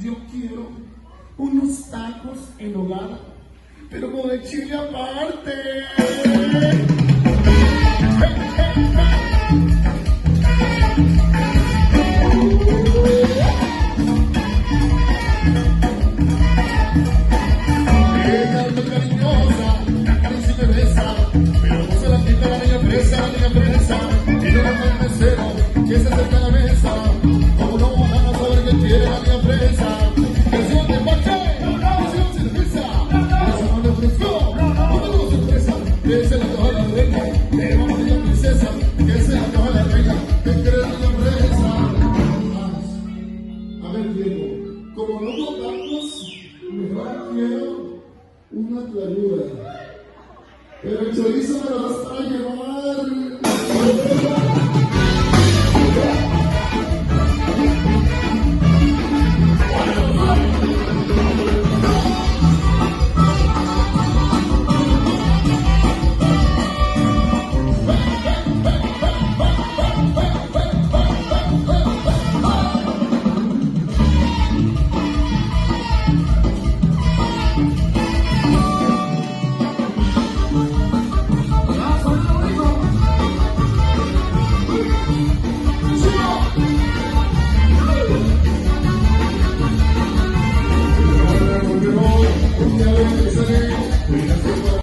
Yo quiero unos tacos en hogar, pero con el chile aparte. Ella es muy cariñosa, acaricia y me besa, pero no se la quita la niña presa, y no me el mesero que se acerca a la mesa. Como no van a saber que quiere la niña presa. Canción de Pache, canción cerveza, eso no le ofreció, no sorpresa, que se la coja la reina, que vamos a la princesa, que se la coja la reina, que quiere la niña presa. A ver, Diego, como no tocamos, mejor quiero una claridad. Pero el chorizo me lo vas a llevar.